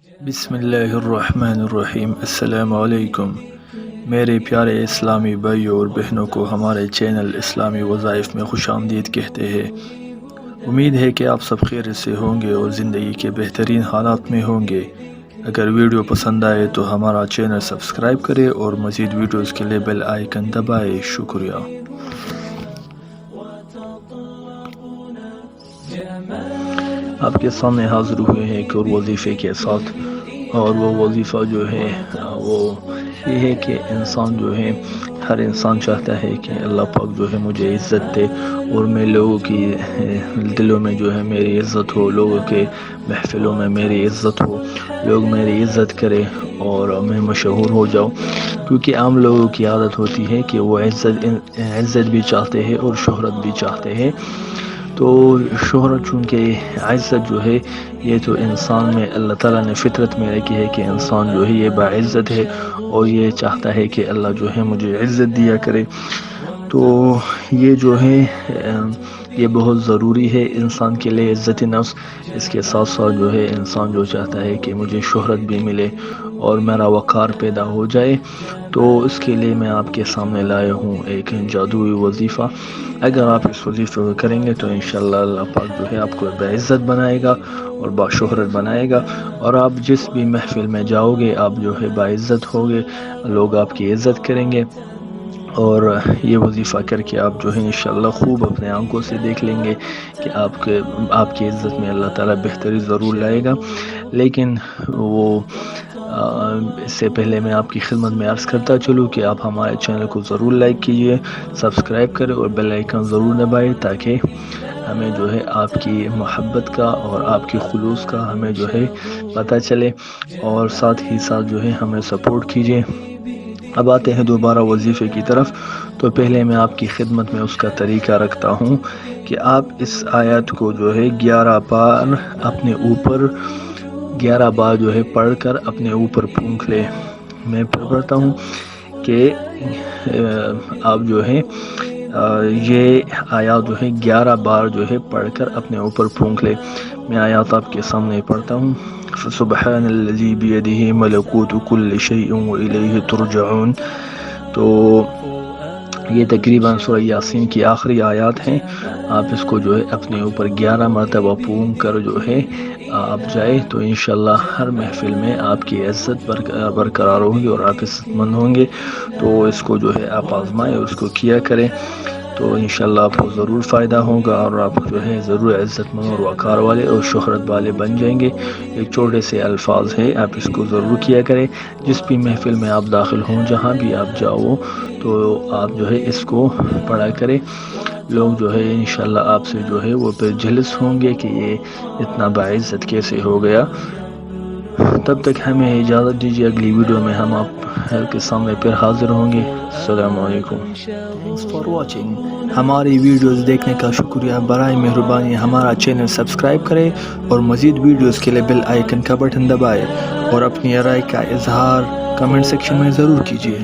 بسم اللہ الرحمن الرحیم۔ السلام علیکم میرے پیارے اسلامی بھائیوں اور بہنوں کو ہمارے چینل اسلامی وظائف میں خوش آمدید کہتے ہیں۔ امید ہے کہ آپ سب خیریت سے ہوں گے اور زندگی کے بہترین حالات میں ہوں گے۔ اگر ویڈیو پسند آئے تو ہمارا چینل سبسکرائب کرے اور مزید ویڈیوز کے لیے بیل آئیکن دبائے۔ شکریہ۔ آپ کے سامنے حاضر ہوئے ہیں ایک اور وظیفے کے ساتھ، اور وہ وظیفہ جو ہے وہ یہ ہے کہ انسان جو ہے، ہر انسان چاہتا ہے کہ اللہ پاک جو ہے مجھے عزت دے اور میں لوگوں کی دلوں میں جو ہے میری عزت ہو، لوگوں کے محفلوں میں میری عزت ہو، لوگ میری عزت کرے اور میں مشہور ہو جاؤں، کیونکہ عام لوگوں کی عادت ہوتی ہے کہ وہ عزت بھی چاہتے ہیں اور شہرت بھی چاہتے ہیں۔ تو شہرت چونکہ عزت جو ہے یہ تو انسان میں اللہ تعالیٰ نے فطرت میں رکھی ہے کہ انسان جو ہے یہ باعزت ہے اور یہ چاہتا ہے کہ اللہ جو ہے مجھے عزت دیا کرے۔ تو یہ جو ہے یہ بہت ضروری ہے انسان کے لیے عزت نفس۔ اس کے ساتھ ساتھ جو ہے انسان جو چاہتا ہے کہ مجھے شہرت بھی ملے اور میرا وقار پیدا ہو جائے، تو اس کے لیے میں آپ کے سامنے لایا ہوں ایک جادوئی وظیفہ۔ اگر آپ اس وظیفے کو کریں گے تو انشاءاللہ اللہ پاک جو ہے آپ کو باعزت بنائے گا اور باشہرت بنائے گا، اور آپ جس بھی محفل میں جاؤ گے آپ جو ہے باعزت ہوگے، لوگ آپ کی عزت کریں گے، اور یہ وظیفہ کر کے آپ جو ہے انشاءاللہ خوب اپنے آنکھوں سے دیکھ لیں گے کہ آپ کی عزت میں اللہ تعالیٰ بہتری ضرور لائے گا۔ لیکن اس سے پہلے میں آپ کی خدمت میں عرض کرتا چلوں کہ آپ ہمارے چینل کو ضرور لائک کیجئے، سبسکرائب کریں اور بیل آئیکن ضرور دبائیں، تاکہ ہمیں جو ہے آپ کی محبت کا اور آپ کی خلوص کا ہمیں جو ہے پتہ چلے، اور ساتھ ہی ساتھ جو ہے ہمیں سپورٹ کیجئے۔ اب آتے ہیں دوبارہ وظیفے کی طرف۔ تو پہلے میں آپ کی خدمت میں اس کا طریقہ رکھتا ہوں کہ آپ اس آیت کو جو ہے 11 بار اپنے اوپر 11 بار جو ہے پڑھ کر اپنے اوپر پھونک لے۔ میں پڑھتا ہوں کہ آپ جو ہے یہ آیات جو ہے 11 بار جو ہے پڑھ کر اپنے اوپر پھونک لے۔ میں آیات آپ کے سامنے پڑھتا ہوں۔ سبحان الذی بیدہ ملکوت کل شیء والیہ ترجعون۔ تو یہ تقریباً سورہ یاسین کی آخری آیات ہیں۔ آپ اس کو جو ہے اپنے اوپر 11 مرتبہ پھونک کر جو ہے آپ جائے تو انشاءاللہ ہر محفل میں آپ کی عزت برقرار ہوگی اور آپ عزت مند ہوں گے۔ تو اس کو جو ہے آپ آزمائیں اور اس کو کیا کریں، تو انشاءاللہ آپ کو ضرور فائدہ ہوگا اور آپ جو ہے ضرور عزت مند اور وقار والے اور شہرت والے بن جائیں گے۔ یہ چھوٹے سے الفاظ ہیں، آپ اس کو ضرور کیا کریں۔ جس بھی محفل میں آپ داخل ہوں، جہاں بھی آپ جاؤ، تو آپ جو ہے اس کو پڑھا کریں۔ لوگ جو ہے انشاءاللہ آپ سے جو ہے وہ پھر جلس ہوں گے کہ یہ اتنا باعزت کیسے ہو گیا۔ تب تک ہمیں اجازت دیجیے، اگلی ویڈیو میں ہم آپ کے سامنے پھر حاضر ہوں گے۔ السلام علیکم۔ Thanks for watching. ہماری ویڈیوز دیکھنے کا شکریہ۔ برائے مہربانی ہمارا چینل سبسکرائب کریں اور مزید ویڈیوز کے لیے بیل آئیکن کا بٹن دبائیں، اور اپنی رائے کا اظہار کمنٹ سیکشن میں ضرور کیجیے۔